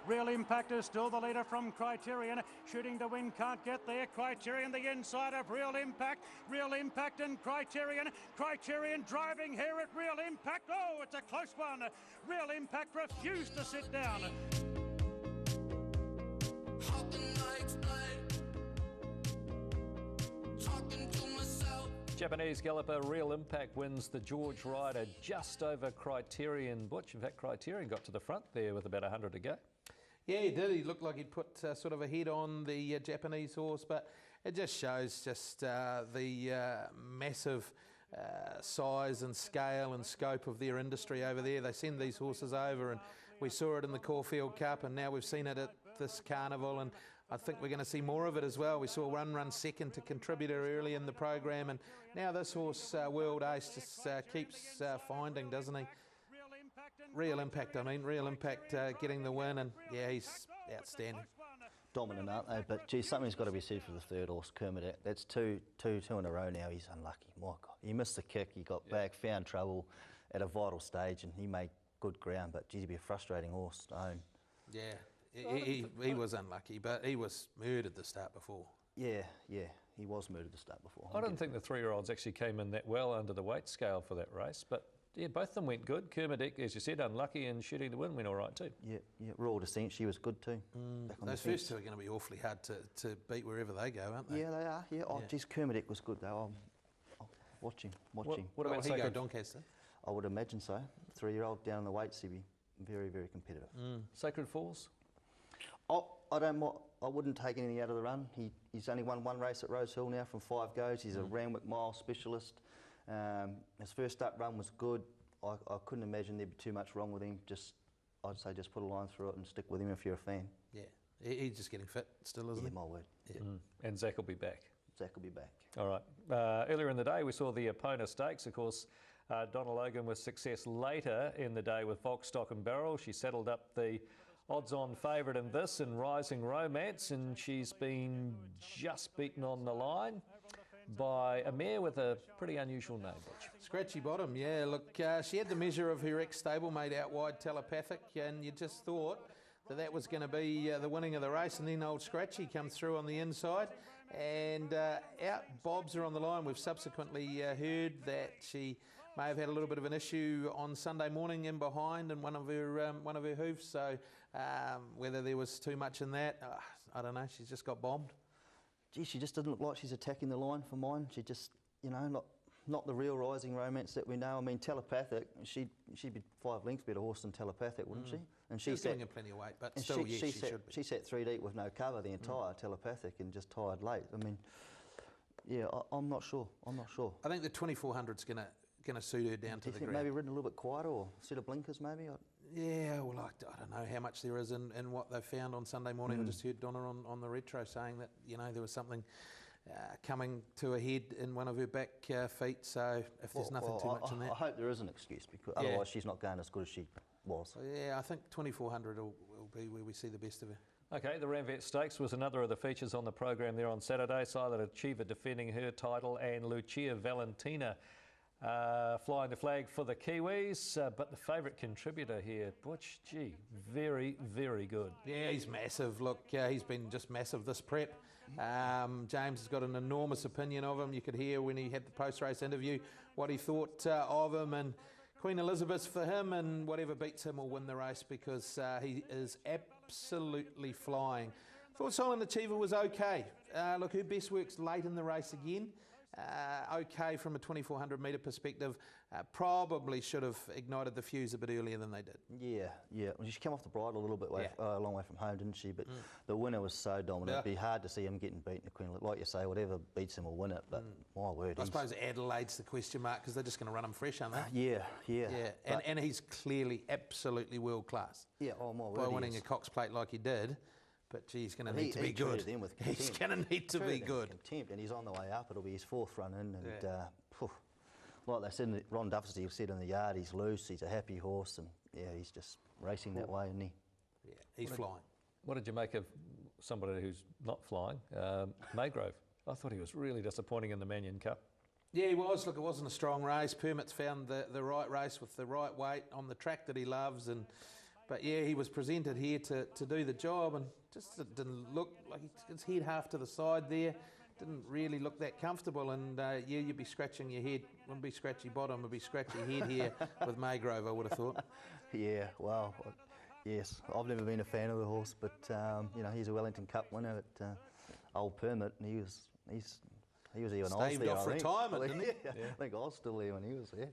Real Impact is still the leader from Criterion. Shooting to Win can't get there. Criterion the inside of Real Impact. Real Impact and Criterion. Criterion driving here at Real Impact. Oh, it's a close one. Real Impact refused to sit down. Japanese galloper Real Impact wins the George Rider just over Criterion Butch. In fact, Criterion got to the front there with about 100 to go. Yeah, he did. He looked like he'd put sort of a head on the Japanese horse, but it just shows just the massive size and scale and scope of their industry over there. They send these horses over, and we saw it in the Caulfield Cup, and now we've seen it at this carnival, and I think we're going to see more of it as well. We saw one run second to Contributor early in the program, and now this horse, World Ace, just keeps finding, doesn't he? Real Impact, Real Impact getting the win, and yeah, he's outstanding. Dominant, aren't they? But gee, something's got to be said for the third horse, Kermit. That's two in a row now. He's unlucky. My God, he missed the kick. He got back, found trouble at a vital stage, and he made good ground. But geez, he'd be a frustrating horse to own. Yeah, he was unlucky, but he was murdered the start before. Yeah, he was murdered the start before. I don't think the three-year-olds actually came in that well under the weight scale for that race, but yeah, both of them went good. Kermadec, as you said, unlucky, and Shooting to Win went all right too. Yeah, Royal Descent, she was good too. Those first two are going to be awfully hard to beat wherever they go, aren't they? Yeah, they are. Yeah. Oh, geez, Kermadec was good though. I'll watch him. What about Sacred Doncaster? I would imagine so. 3-year-old down in the weights, he'd be very, very competitive. Sacred Falls? Oh, I wouldn't take anything out of the run. He's only won one race at Rose Hill now from 5 goes. He's a Randwick mile specialist. His first up run was good. I couldn't imagine there'd be too much wrong with him. I'd say just put a line through it and stick with him if you're a fan. Yeah, he's just getting fit still, isn't he? Yeah, my word. Yeah. And Zach will be back. Zach will be back. All right. Earlier in the day, we saw the Epona Stakes. Of course, Donna Logan with success later in the day with Volk Stock and Barrel. She saddled up the odds-on favourite in this and Rising Romance, and she's been just beaten on the line by a mare with a pretty unusual name. Scratchy Bottom, yeah. Look, she had the measure of her ex-stablemate out wide, Telepathic, and you just thought that was going to be the winning of the race, and then old Scratchy comes through on the inside, and out bobs her on the line. We've subsequently heard that she may have had a little bit of an issue on Sunday morning in behind in one of her hoofs, so whether there was too much in that, I don't know, she's just got bombed. Gee, she just doesn't look like she's attacking the line for mine. She just, not the real Rising Romance that we know. I mean, Telepathic, she'd be 5 lengths better horse than Telepathic, wouldn't she? And she's giving her plenty of weight, but still, yes, she should be. She sat 3 deep with no cover the entire Telepathic and just tired late. I mean, yeah, I'm not sure. I think the 2400's going to suit her down to the ground. Maybe ridden a little bit quieter or set of blinkers maybe? Yeah, well, I don't know how much there is in what they found on Sunday morning. I just heard Donna on the retro saying that, there was something coming to a head in one of her back feet, so if there's nothing too much in that. I hope there is an excuse, because otherwise she's not going as good as she was. So, yeah, I think 2400 will be where we see the best of her. Okay, the Ramvet Stakes was another of the features on the program there on Saturday. Silent Achiever defending her title and Lucia Valentina flying the flag for the Kiwis, but the favourite Contributor here, Butch, gee, very, very good. Yeah, he's massive. Look, he's been just massive this prep. James has got an enormous opinion of him. You could hear when he had the post-race interview what he thought of him, and Queen Elizabeth for him, and whatever beats him will win the race, because he is absolutely flying. Thought Silent Achiever was okay. Look, her best work's late in the race again. Okay from a 2400 metre perspective. Probably should have ignited the fuse a bit earlier than they did. Yeah. Well, she came off the bridle a little bit a long way from home, didn't she? But the winner was so dominant. It'd be hard to see him getting beaten to Queen. Like you say, whatever beats him will win it. But my word, I suppose Adelaide's the question mark, because they're just going to run him fresh, aren't they? Yeah. And he's clearly absolutely world class. Yeah. Oh my word. By winning a Cox Plate like he did. But gee, he's going to need to be good. He's going to need to be good. Contempt, and he's on the way up. It'll be his 4th run in, and like they said, Ron Duffy said in the yard, he's loose. He's a happy horse, and yeah, he's just racing that way, isn't he? Yeah, he's flying. What did you make of somebody who's not flying, Maygrove? I thought he was really disappointing in the Manion Cup. Yeah, he was. Look, it wasn't a strong race. Permits found the right race with the right weight on the track that he loves, and But yeah, he was presented here to do the job, and just it didn't look like his head half to the side there. Didn't really look that comfortable, and yeah, you'd be scratching your head. Wouldn't be scratchy bottom, would be scratchy head here with Maygrove, I would have thought. Yeah, well, yes, I've never been a fan of the horse, but you know, he's a Wellington Cup winner at Old Permit, and he was even I was Staved there, off I think. retirement, didn't he? Yeah, I think I was still there when he was there.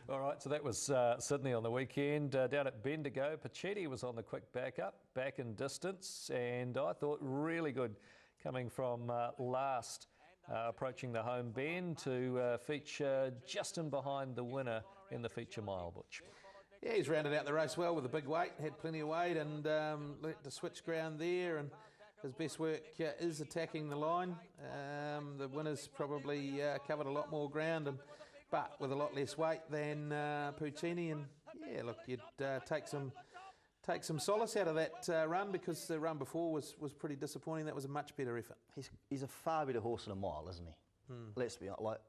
All right, so that was Sydney on the weekend. Down at Bendigo, Pachetti was on the quick backup, back in distance, and I thought really good coming from last, approaching the home bend to feature just in behind the winner in the feature mile, Butch. Yeah, he's rounded out the race well with a big weight, had plenty of weight, and let the switch ground there, and his best work is attacking the line. The winner's probably covered a lot more ground, but with a lot less weight than Puccini. And yeah, look, you'd take some solace out of that run, because the run before was pretty disappointing. That was a much better effort. He's a far better horse in a mile, isn't he? Let's be honest, like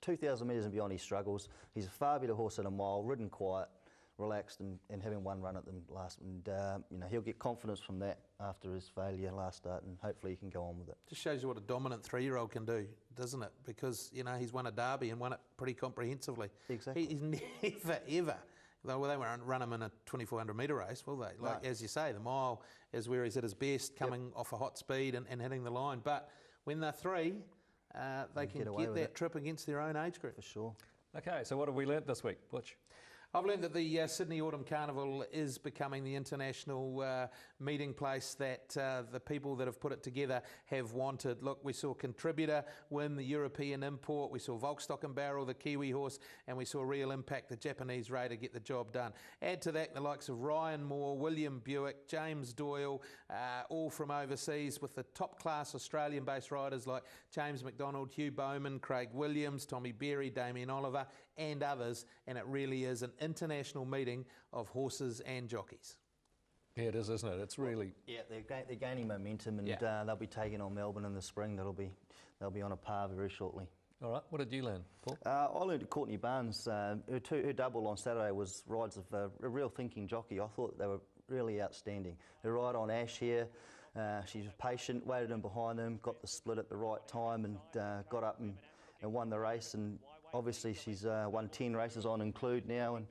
2,000 metres and beyond he struggles. He's a far better horse in a mile, ridden quiet, relaxed, and having one run at the last. And you know, he'll get confidence from that after his failure last start, and hopefully he can go on with it. Just shows you what a dominant 3-year-old can do, doesn't it? Because you know, he's won a derby and won it pretty comprehensively. Exactly. He's never ever. Though they won't run him in a 2,400 metre race, will they? Like, as you say, the mile is where he's at his best, coming off a hot speed and hitting the line. But when they're 3, they can get that trip against their own age group. For sure. Okay, so what have we learnt this week, Butch? I've learned that the Sydney Autumn Carnival is becoming the international meeting place that the people that have put it together have wanted. Look, we saw Contributor win the European import, we saw Volkstock and Barrel, the Kiwi horse, and we saw Real Impact, the Japanese raider, get the job done. Add to that the likes of Ryan Moore, William Buick, James Doyle, all from overseas, with the top-class Australian-based riders like James McDonald, Hugh Bowman, Craig Williams, Tommy Berry, Damien Oliver, and others, and it really is an international meeting of horses and jockeys. Yeah, it is, isn't it? It's really... Yeah, they're gaining momentum, and they'll be taking on Melbourne in the spring. They'll be on a par very shortly. All right, what did you learn, Paul? I learned at Courtney Barnes. Her double on Saturday was rides of a real thinking jockey. I thought they were really outstanding. Her ride on Ash here, she was patient, waited in behind them, got the split at the right time, and got up and won the race. And obviously she's won 10 races on Include now, and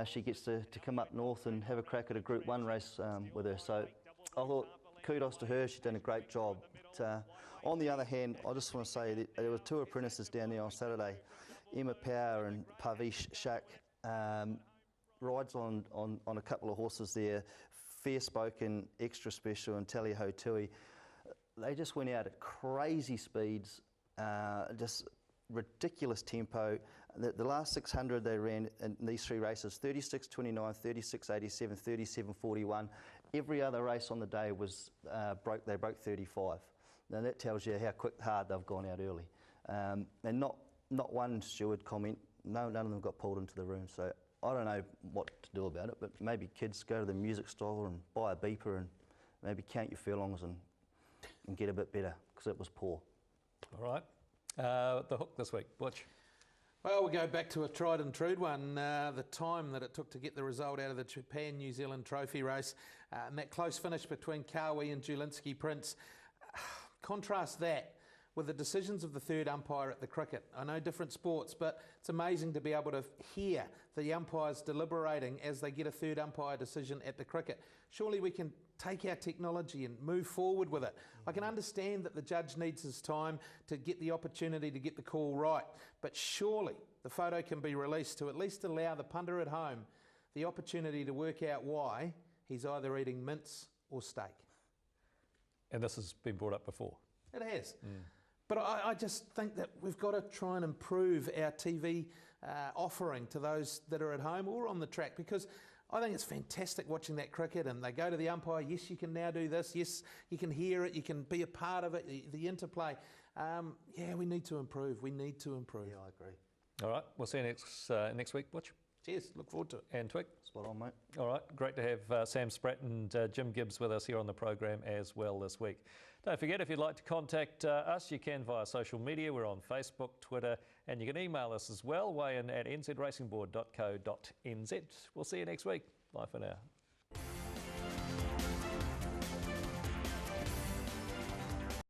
she gets to come up north and have a crack at a Group 1 race with her. So I thought kudos to her, she's done a great job. But, on the other hand, I just want to say that there were 2 apprentices down there on Saturday, Emma Power and Parvish Shak, rides on a couple of horses there, Fair Spoken, Extra Special and Tally Ho Tui. They just went out at crazy speeds, just ridiculous tempo. The last 600 they ran in these 3 races, 36.29, 36.87, 37.41. Every other race on the day was they broke 35. Now that tells you how hard they've gone out early. And not one steward comment, none of them got pulled into the room. So I don't know what to do about it, but maybe kids go to the music store and buy a beeper and maybe count your furlongs and get a bit better, because it was poor. All right. The hook this week, Butch. Well, we go back to a tried and true one, the time that it took to get the result out of the Japan New Zealand Trophy race, and that close finish between Kawi and Julinski Prince. Contrast that with the decisions of the third umpire at the cricket. I know different sports, but it's amazing to be able to hear the umpires deliberating as they get a third umpire decision at the cricket. Surely we can take our technology and move forward with it. I can understand that the judge needs his time to get the opportunity to get the call right, but surely the photo can be released to at least allow the punter at home the opportunity to work out why he's either eating mince or steak. And this has been brought up before. It has. But I just think that we've got to try and improve our TV offering to those that are at home or on the track, because I think it's fantastic watching that cricket, and they go to the umpire, yes, you can now do this, yes, you can hear it, you can be a part of it, the interplay. Yeah, we need to improve. We need to improve. Yeah, I agree. All right, we'll see you next week, Butch. Cheers, look forward to it. And Twig. Spot on, mate. All right, great to have Sam Spratt and Jim Gibbs with us here on the program as well this week. Don't forget, if you'd like to contact us, you can via social media. We're on Facebook, Twitter, and you can email us as well, weighin@nzracingboard.co.nz. We'll see you next week. Bye for now.